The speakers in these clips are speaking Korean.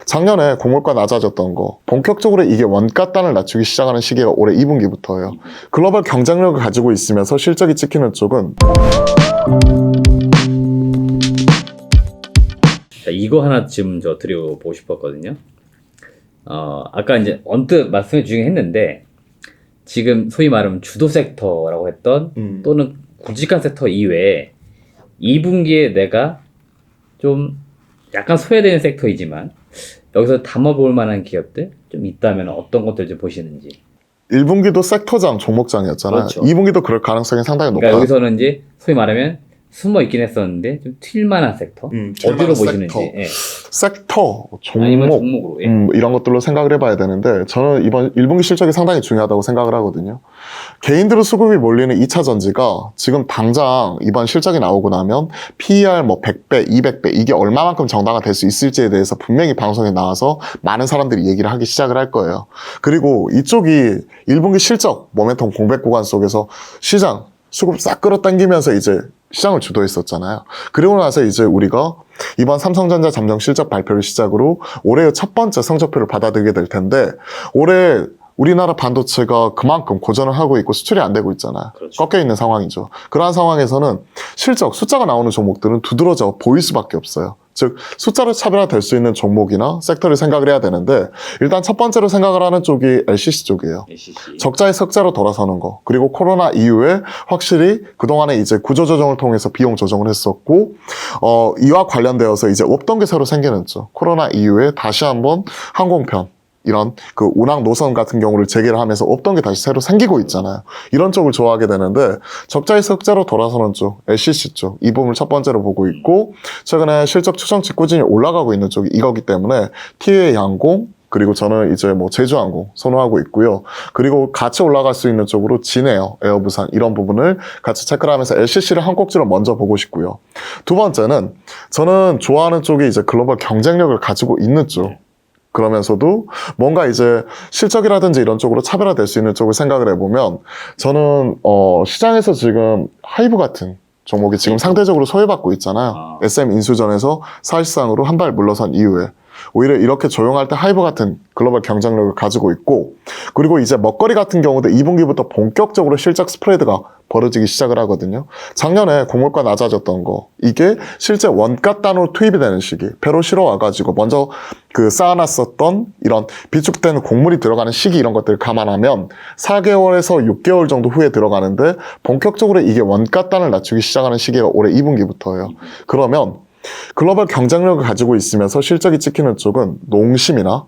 작년에 공모가 낮아졌던 거 본격적으로 이게 원가단을 낮추기 시작하는 시기가 올해 2분기부터예요. 글로벌 경쟁력을 가지고 있으면서 실적이 찍히는 쪽은 자, 이거 하나 지금 저 드려보고 싶었거든요. 아까 이제 언뜻 말씀해 주긴 했는데 지금 소위 말하면 주도 섹터라고 했던 또는 굵직한 섹터 이외에 2분기에 내가 좀 약간 소외되는 섹터이지만 여기서 담아볼 만한 기업들 좀 있다면 어떤 것들 좀 보시는지. 1분기도 섹터장 종목장이었잖아요. 그렇죠. 2분기도 그럴 가능성이 상당히 높아요. 그러니까 여기서는 이제 소위 말하면 숨어 있긴 했었는데 좀 튈만한 섹터 어디로 보시는지. 예. 섹터, 아니면 종목, 종목으로. 예. 이런 것들로 생각을 해봐야 되는데 저는 이번 1분기 실적이 상당히 중요하다고 생각을 하거든요. 개인들의 수급이 몰리는 2차 전지가 지금 당장 이번 실적이 나오고 나면 PER 뭐 100배, 200배 이게 얼마만큼 정당화 될 수 있을지에 대해서 분명히 방송에 나와서 많은 사람들이 얘기를 하기 시작을 할 거예요. 그리고 이쪽이 1분기 실적, 모멘텀 공백 구간 속에서 시장, 수급 싹 끌어당기면서 이제 시장을 주도했었잖아요. 그리고 나서 이제 우리가 이번 삼성전자 잠정 실적 발표를 시작으로 올해의 첫 번째 성적표를 받아들이게 될 텐데 올해 우리나라 반도체가 그만큼 고전을 하고 있고 수출이 안 되고 있잖아요. 그렇죠. 꺾여 있는 상황이죠. 그러한 상황에서는 실적, 숫자가 나오는 종목들은 두드러져 보일 수밖에 없어요. 즉 숫자로 차별화될 수 있는 종목이나 섹터를 생각을 해야 되는데 일단 첫 번째로 생각을 하는 쪽이 LCC 쪽이에요. LCC. 적자의 흑자로 돌아서는 거. 그리고 코로나 이후에 확실히 그동안에 이제 구조조정을 통해서 비용 조정을 했었고 이와 관련되어서 이제 없던 게 새로 생기는 쪽. 코로나 이후에 다시 한번 항공편 이런 그 운항 노선 같은 경우를 재개를 하면서 없던 게 다시 새로 생기고 있잖아요. 이런 쪽을 좋아하게 되는데 적자에서 흑자로 돌아서는 쪽, LCC 쪽 이 부분을 첫 번째로 보고 있고 최근에 실적 추정치 꾸준히 올라가고 있는 쪽이 이거기 때문에 TA 항공 그리고 저는 이제 뭐 제주항공 선호하고 있고요. 그리고 같이 올라갈 수 있는 쪽으로 진에어, 에어부산 이런 부분을 같이 체크를 하면서 LCC를 한 꼭지로 먼저 보고 싶고요. 두 번째는 저는 좋아하는 쪽이 이제 글로벌 경쟁력을 가지고 있는 쪽. 그러면서도 뭔가 이제 실적이라든지 이런 쪽으로 차별화될 수 있는 쪽을 생각을 해보면 저는 시장에서 지금 하이브 같은 종목이 지금 상대적으로 소외받고 있잖아요. SM 인수전에서 사실상으로 한 발 물러선 이후에 오히려 이렇게 조용할 때 하이브 같은 글로벌 경쟁력을 가지고 있고 그리고 이제 먹거리 같은 경우도 2분기부터 본격적으로 실적 스프레드가 벌어지기 시작을 하거든요. 작년에 공모가 낮아졌던 거 이게 실제 원가 단으로 투입이 되는 시기 배로 실어 와가지고 먼저 그 쌓아놨었던 이런 비축된 곡물이 들어가는 시기 이런 것들을 감안하면 4개월에서 6개월 정도 후에 들어가는데 본격적으로 이게 원가 단을 낮추기 시작하는 시기가 올해 2분기부터예요. 그러면 글로벌 경쟁력을 가지고 있으면서 실적이 찍히는 쪽은 농심이나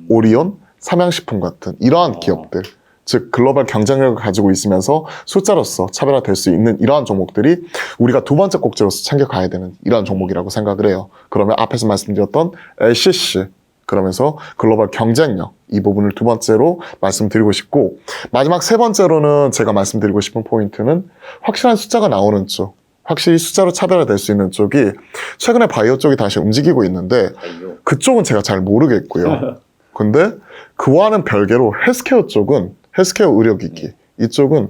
오리온, 삼양식품 같은 이러한 기업들 즉 글로벌 경쟁력을 가지고 있으면서 숫자로서 차별화될 수 있는 이러한 종목들이 우리가 두 번째 꼭지로서 챙겨가야 되는 이러한 종목이라고 생각을 해요. 그러면 앞에서 말씀드렸던 LCC 그러면서 글로벌 경쟁력 이 부분을 두 번째로 말씀드리고 싶고 마지막 세 번째로는 제가 말씀드리고 싶은 포인트는 확실한 숫자가 나오는 쪽 확실히 숫자로 차별화될 수 있는 쪽이 최근에 바이오 쪽이 다시 움직이고 있는데 그쪽은 제가 잘 모르겠고요. 근데 그와는 별개로 헬스케어 쪽은 헬스케어 의료기기 이쪽은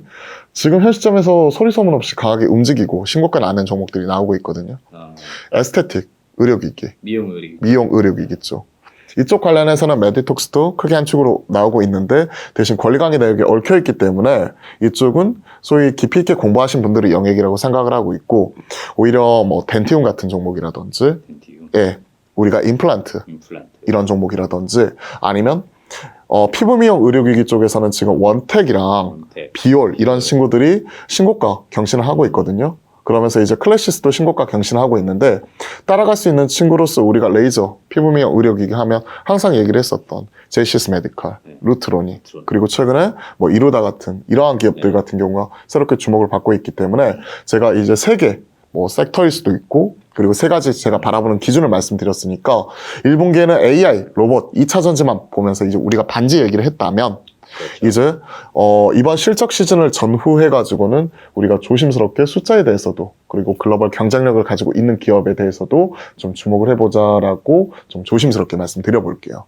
지금 현 시점에서 소리소문 없이 강하게 움직이고 신고가 나는 종목들이 나오고 있거든요. 에스테틱 의료기기, 미용 의료기기 쪽 이쪽 관련해서는 메디톡스도 크게 한 축으로 나오고 있는데 대신 권리관계 내역에 얽혀있기 때문에 이쪽은 소위 깊이 있게 공부하신 분들의 영역이라고 생각을 하고 있고 오히려 뭐 덴티움 같은 종목이라든지 예, 우리가 임플란트 이런 종목이라든지 아니면 피부 미용 의료기기 쪽에서는 지금 원텍이랑 비올 이런 친구들이 신고가 경신을 하고 있거든요. 그러면서 이제 클래시스도 신고가 경신하고 있는데 따라갈 수 있는 친구로서 우리가 레이저, 피부 미용 의료기기 하면 항상 얘기를 했었던 제이시스 메디칼, 루트로니 그리고 최근에 뭐 이루다 같은 이러한 기업들 같은 경우가 새롭게 주목을 받고 있기 때문에 제가 이제 세 개 뭐 섹터일 수도 있고 그리고 세 가지 제가 바라보는 기준을 말씀드렸으니까 1분기에는 AI, 로봇, 2차 전지만 보면서 이제 우리가 반지 얘기를 했다면 이제 이번 실적 시즌을 전후해가지고는 우리가 조심스럽게 숫자에 대해서도 그리고 글로벌 경쟁력을 가지고 있는 기업에 대해서도 좀 주목을 해보자라고 좀 조심스럽게 말씀드려볼게요.